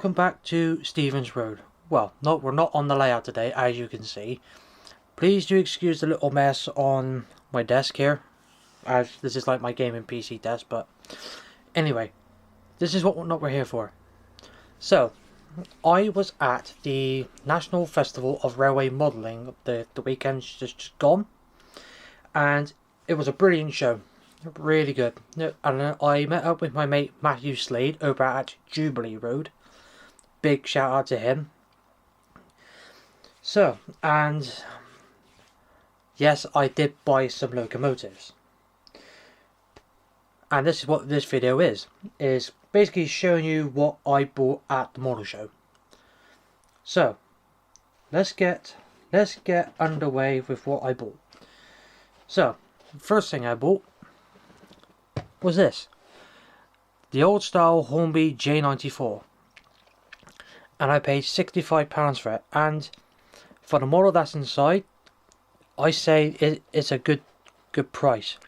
welcome back to Stevens Road. Well, we're not on the layout today, as you can see. Please do excuse the little mess on my desk here, as this is like my gaming PC desk, but anyway, this is what we're here for. So, I was at the National Festival of Railway Modelling the weekend just gone, and it was a brilliant show. Really good. And I met up with my mate Matthew Slade over at Jubilee Road. Big shout out to him. So, and yes, I did buy some locomotives. And this is what this video is basically showing you what I bought at the model show. So, let's get underway with what I bought. So, the first thing I bought was this. The old style Hornby J94. And I paid £65 for it. And for the model that's inside, I say it's a good price.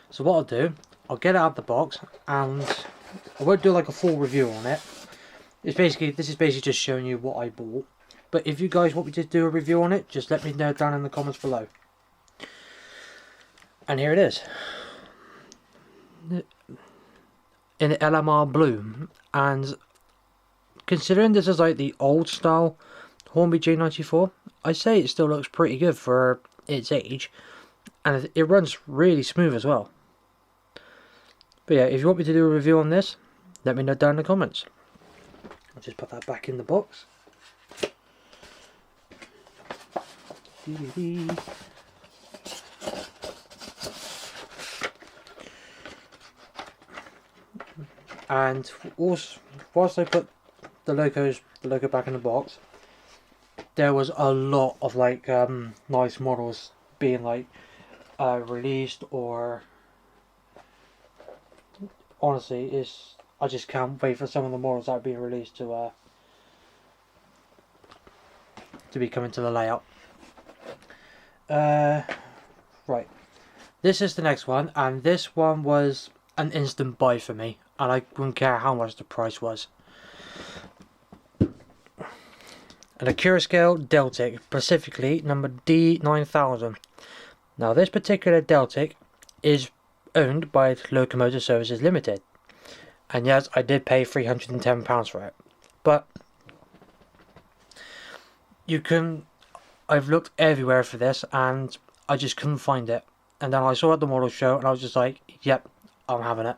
So what I'll do, I'll get it out of the box, and I won't do like a full review on it. This is basically just showing you what I bought. But if you guys want me to do a review on it, just let me know down in the comments below. And here it is. In LMR blue, and considering this is like the old style Hornby J94, I say it still looks pretty good for its age, and it runs really smooth as well. But yeah, if you want me to do a review on this, let me know down in the comments. I'll just put that back in the box. And also, whilst I put the logo back in the box, there was a lot of like nice models being like released, or honestly, I just can't wait for some of the models that are being released to be coming to the layout. Right, this is the next one, and this one was an instant buy for me, and I wouldn't care how much the price was. An Accurascale Deltic, specifically number D9000. Now this particular Deltic is owned by Locomotive Services Limited, and yes, I did pay £310 for it, but I've looked everywhere for this and I just couldn't find it, and then I saw it at the model show and I was just like, yep, I'm having it.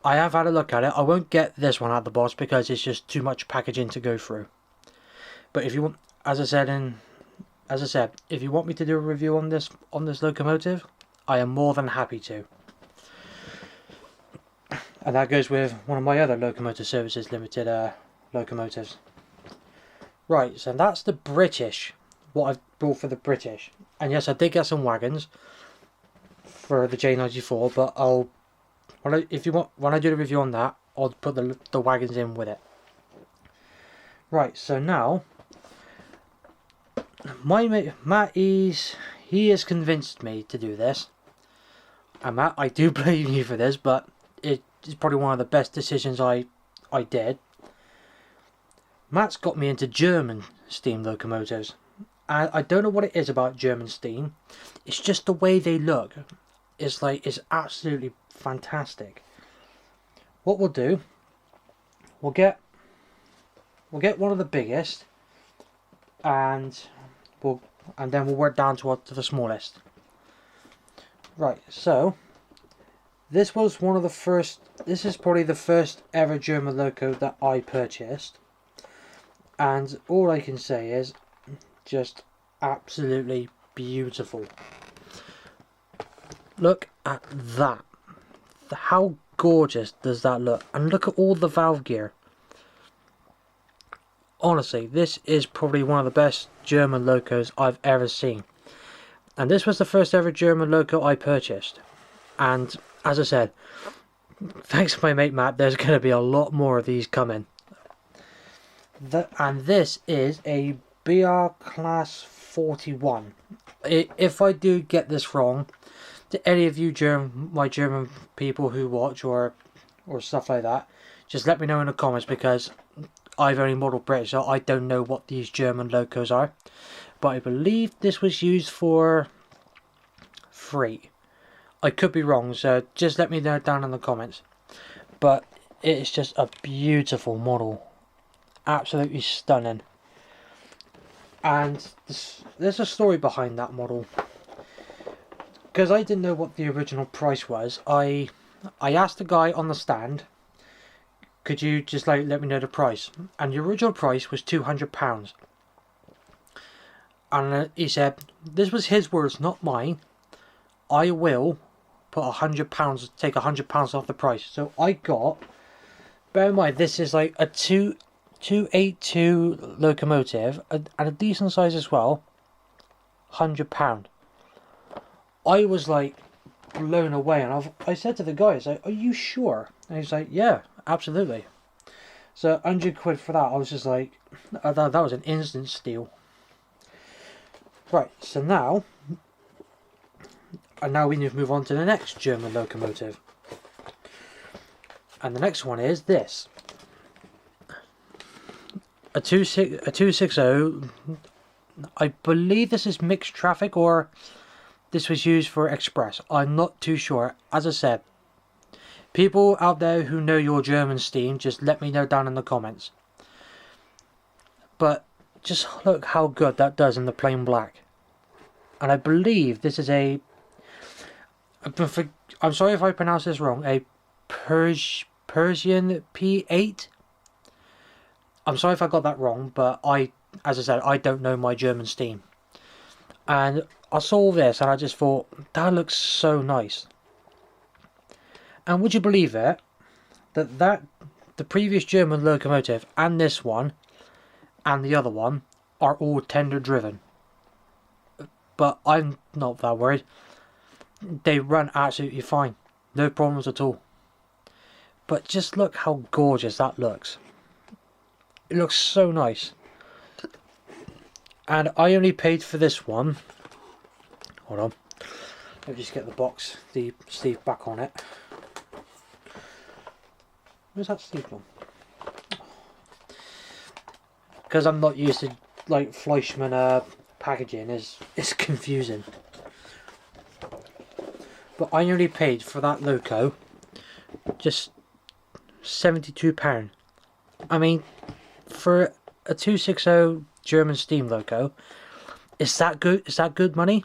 I have had a look at it. I won't get this one out of the box because it's just too much packaging to go through. But if you want, as I said, if you want me to do a review on this locomotive, I am more than happy to. And that goes with one of my other Locomotive Services Limited locomotives. Right, so that's the British. What I've bought for the British. And yes, I did get some wagons for the J94, but when I do the review on that, I'll put the wagons in with it. Right, so now my mate Matt, he has convinced me to do this. And Matt, I do blame you for this, but it's probably one of the best decisions I did. Matt's got me into German steam locomotives. And I don't know what it is about German steam. It's just the way they look. It's absolutely fantastic. What we'll do, we'll get one of the biggest, and then we'll work down to the smallest. Right, so this was one of the first. This is probably the first ever German loco that I purchased, and all I can say is just absolutely beautiful. Look at that. How gorgeous does that look? And look at all the valve gear. Honestly, this is probably one of the best German locos I've ever seen. And this was the first ever German loco I purchased. And as I said, thanks to my mate Matt, there's going to be a lot more of these coming. And this is a BR Class 41. If I do get this wrong, to any of you my German people who watch or stuff like that, just let me know in the comments, because I've only modelled British, so I don't know what these German locos are. But I believe this was used for freight. I could be wrong, so just let me know down in the comments. But it is just a beautiful model. Absolutely stunning. And there's a story behind that model. Because I didn't know what the original price was, I asked the guy on the stand, could you just like let me know the price? And the original price was £200. And he said, this was his words, not mine. I will put £100, take £100 off the price. So I got, bear in mind, this is like a 282 locomotive, and a decent size as well, £100. I was like blown away, and I said to the guy, I was like, are you sure? And he's like, yeah, absolutely. So £100 for that, I was just like, that was an instant steal. Right, so now we need to move on to the next German locomotive. And the next one is this. A 260, I believe this is mixed traffic, or this was used for express. I'm not too sure. As I said, people out there who know your German steam, just let me know down in the comments. But just look how good that does in the plain black. And I believe this is a, I'm sorry if I pronounce this wrong, a Persian P8. I'm sorry if I got that wrong, but as I said, I don't know my German steam. And I saw this and I just thought, that looks so nice. And would you believe it, that the previous German locomotive and this one and the other one are all tender driven. But I'm not that worried. They run absolutely fine. No problems at all. But just look how gorgeous that looks. It looks so nice. And I only paid for this one. Hold on. Let me just get the box, the sleeve back on it. Where's that sleeve from? Because I'm not used to like Fleischmann packaging, is confusing. But I only paid for that loco just £72. I mean, for a 260 German steam loco, is that good? Is that good money?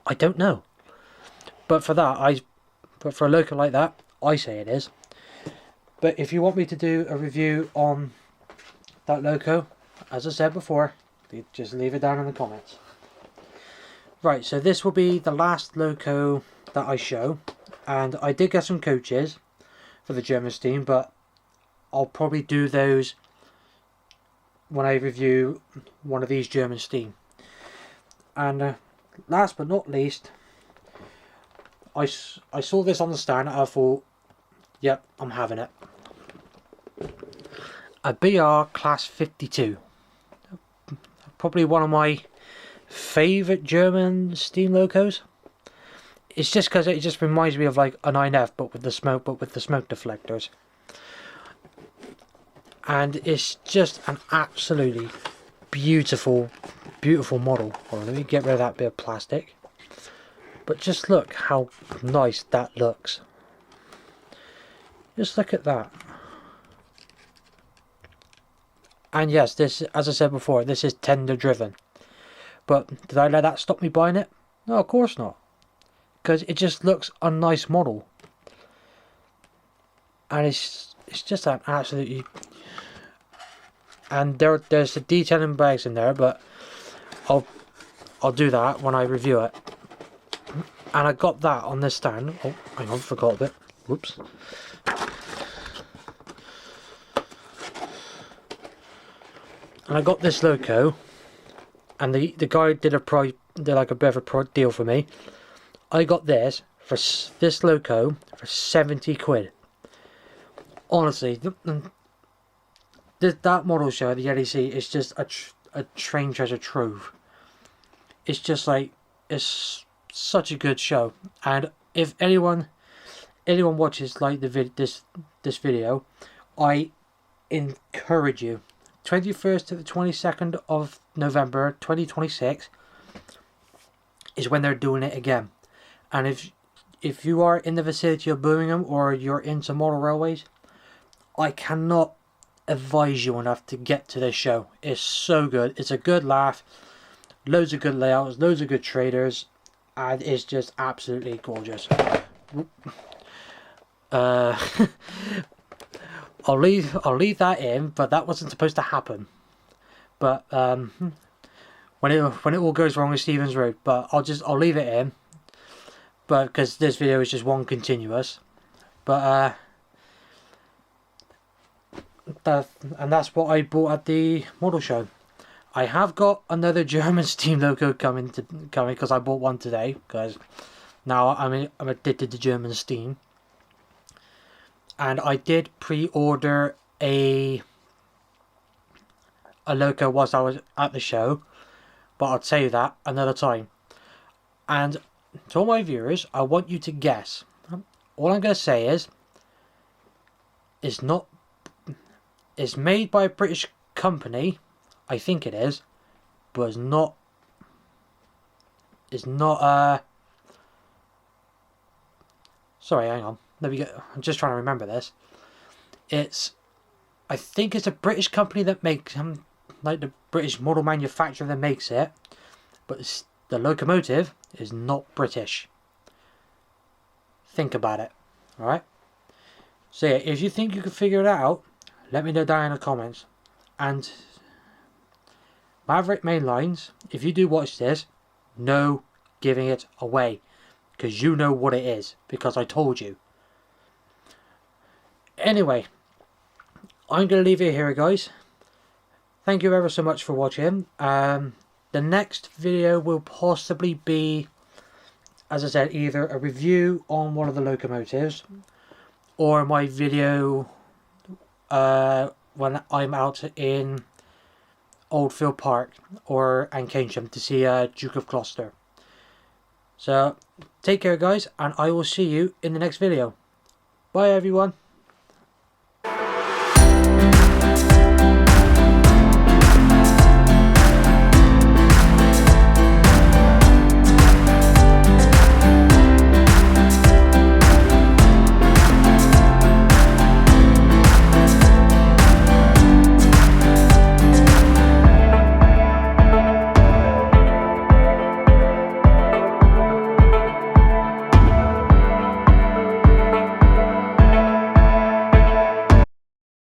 I don't know. But for that, but for a loco like that, I say it is. But if you want me to do a review on that loco, as I said before, just leave it down in the comments. Right, so this will be the last loco that I show, and I did get some coaches for the German steam, but I'll probably do those when I review one of these German steam. And last but not least, I saw this on the stand and I thought, yep, I'm having it. A BR Class 52. Probably one of my favourite German steam locos. It's just because it just reminds me of like an 9F, but with the smoke deflectors. And it's just an absolutely beautiful model. Hold on, let me get rid of that bit of plastic. But just look how nice that looks. Just look at that. And yes, this, as I said before, this is tender driven. But did I let that stop me buying it? No, of course not. Because it just looks a nice model. And it's just an absolutely... And there's the detailing bags in there, but I'll do that when I review it. And I got that on this stand. Oh, hang on, forgot a bit. Whoops. And I got this loco, and the guy did like a bit of a deal for me. I got this for this loco for £70. Honestly, that model show, the NEC, is just a train treasure trove. It's just like, it's such a good show. And if anyone watches like this video, I encourage you, 21st to the 22nd of November 2026 is when they're doing it again. And if you are in the vicinity of Birmingham or you're into model railways, I cannot advise you enough to get to this show. It's so good. It's a good laugh, loads of good layouts, loads of good traders, and it's just absolutely gorgeous. I'll leave that in, but that wasn't supposed to happen. But when it all goes wrong with Stevens Road, but I'll leave it in. But because this video is just one continuous, but and that's what I bought at the model show. I have got another German steam loco coming because I bought one today, because now I'm addicted to German steam. And I did pre-order a loco whilst I was at the show, but I'll tell you that another time. And to all my viewers, I want you to guess. All I'm going to say is, it's made by a British company, I think it is, but it's not sorry, hang on. I'm just trying to remember this. I think it's a British company that makes them, like the British model manufacturer that makes it, but the locomotive is not British. Think about it, alright? So yeah, if you think you can figure it out, let me know down in the comments. And Maverick Mainlines, if you do watch this, no giving it away, because you know what it is, because I told you. Anyway, I'm going to leave it here, guys. Thank you ever so much for watching. The next video will possibly be, as I said, either a review on one of the locomotives, or my video when I'm out in Oldfield Park or Keynsham to see Duke of Gloucester. So, take care, guys, and I will see you in the next video. Bye, everyone.